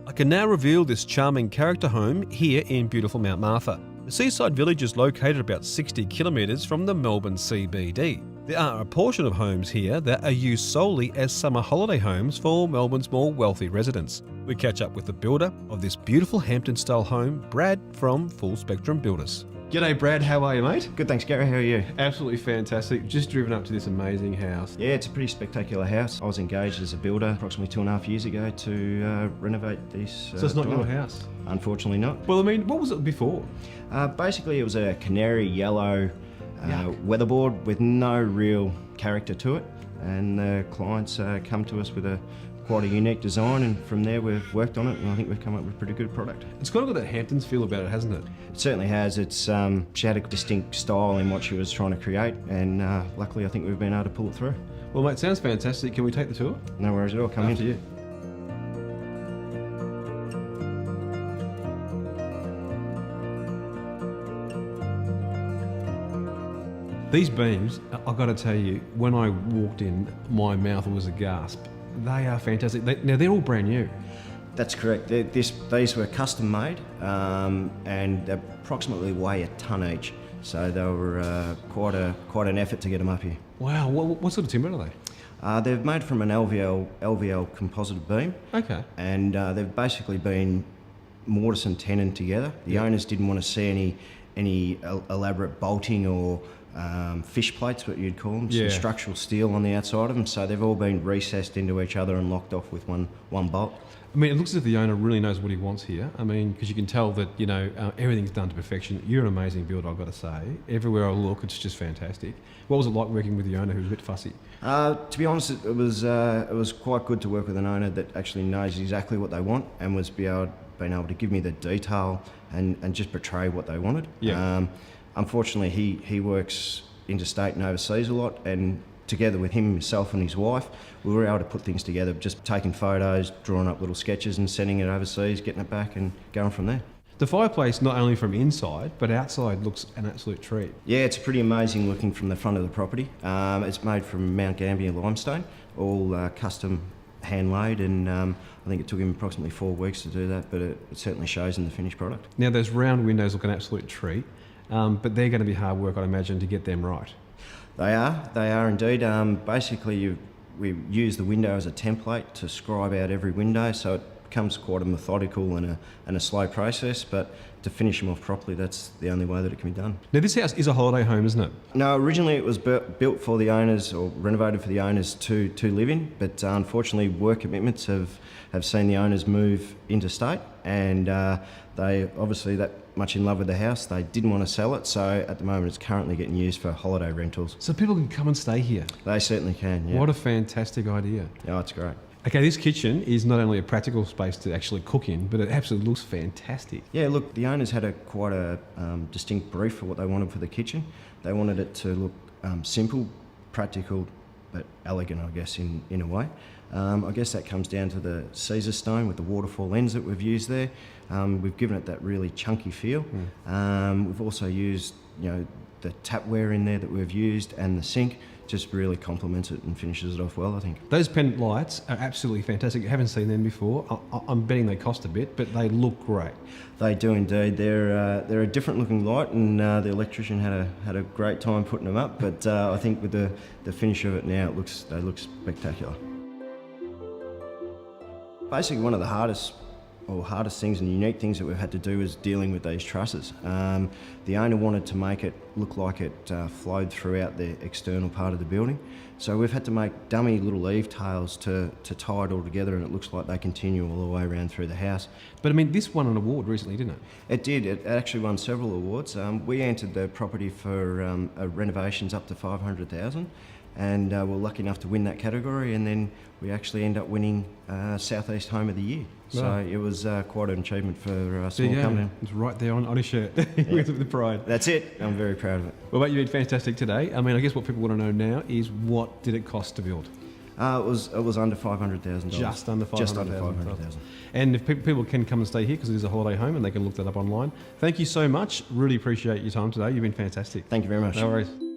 I can now reveal this charming character home here in beautiful Mount Martha. The seaside village is located about 60 kilometres from the Melbourne CBD. There are a portion of homes here that are used solely as summer holiday homes for Melbourne's more wealthy residents. We catch up with the builder of this beautiful Hampton-style home, Brad from Full Spectrum Builders. G'day Brad, how are you mate? Good, thanks Gary, how are you? Absolutely fantastic. Just driven up to this amazing house. Yeah, it's a pretty spectacular house. I was engaged as a builder approximately 2.5 years ago to renovate this. So it's not your house? Unfortunately not. Well, I mean, what was it before? Basically it was a canary yellow weatherboard with no real character to it, and the clients come to us with quite a unique design, and from there we've worked on it, and I think we've come up with a pretty good product. It's kind of got that Hamptons feel about it, hasn't it? It certainly has. It's she had a distinct style in what she was trying to create, and luckily I think we've been able to pull it through. Well mate, sounds fantastic. Can we take the tour? No worries at all, come After in. you. These beams, I've got to tell you, when I walked in, my mouth was a gasp. They are fantastic. Now, they're all brand new. That's correct. These were custom made, and they approximately weigh a tonne each. So they were quite an effort to get them up here. Wow, what sort of timber are they? They're made from an LVL composite beam. Okay. And they've basically been mortise and tenon together. The owners didn't want to see any elaborate bolting or fish plates, what you'd call them, some structural steel on the outside of them, so they've all been recessed into each other and locked off with one bolt. I mean, it looks as if the owner really knows what he wants here. I mean, because you can tell that, you know, everything's done to perfection. You're an amazing builder, I've got to say. Everywhere I look, it's just fantastic. What was it like working with the owner who was a bit fussy? To be honest, it was quite good to work with an owner that actually knows exactly what they want and was being able to give me the detail and just portray what they wanted. Yeah. Unfortunately, he works interstate and overseas a lot, and together with himself and his wife, we were able to put things together, just taking photos, drawing up little sketches and sending it overseas, getting it back and going from there. The fireplace, not only from inside, but outside, looks an absolute treat. Yeah, it's pretty amazing looking from the front of the property. It's made from Mount Gambier limestone, all custom hand laid, and I think it took him approximately 4 weeks to do that, but it certainly shows in the finished product. Now, those round windows look an absolute treat. But they're going to be hard work, I'd imagine, to get them right. They are indeed. Basically, we use the window as a template to scribe out every window, so it becomes quite a methodical and a slow process, but to finish them off properly, that's the only way that it can be done. Now, this house is a holiday home, isn't it? No, originally it was built for the owners, or renovated for the owners to live in, but unfortunately work commitments have seen the owners move interstate, and they obviously that much in love with the house, they didn't want to sell it, so at the moment it's currently getting used for holiday rentals. So people can come and stay here? They certainly can, yeah. What a fantastic idea. Yeah, it's great. Okay, this kitchen is not only a practical space to actually cook in, but it absolutely looks fantastic. Yeah, look, the owners had quite a distinct brief for what they wanted for the kitchen. They wanted it to look simple, practical, but elegant, I guess, in a way. I guess that comes down to the Caesar stone with the waterfall ends that we've used there. We've given it that really chunky feel. We've also used, the tapware in there that we've used, and the sink just really complements it and finishes it off well, I think. Those pendant lights are absolutely fantastic. You haven't seen them before. I'm betting they cost a bit, but they look great. They do indeed. They're a different looking light, and the electrician had a great time putting them up, but I think with the finish of it now, they look spectacular. Basically, one of the hardest things and unique things that we've had to do is dealing with these trusses. The owner wanted to make it look like it flowed throughout the external part of the building. So we've had to make dummy little eave tails to tie it all together, and it looks like they continue all the way around through the house. But I mean, this won an award recently, didn't it? It did. It actually won several awards. We entered the property for renovations up to $500,000. And we're lucky enough to win that category, and then we actually end up winning Southeast Home of the Year. So it was quite an achievement for a small company. It's right there on his shirt with the pride. That's it. I'm very proud of it. Well, mate, you've been fantastic today. I mean, I guess what people want to know now is, what did it cost to build? It was under $500,000. Just under $500,000. Just under $500,000. And if people can come and stay here because it is a holiday home, and they can look that up online. Thank you so much. Really appreciate your time today. You've been fantastic. Thank you very much. No worries.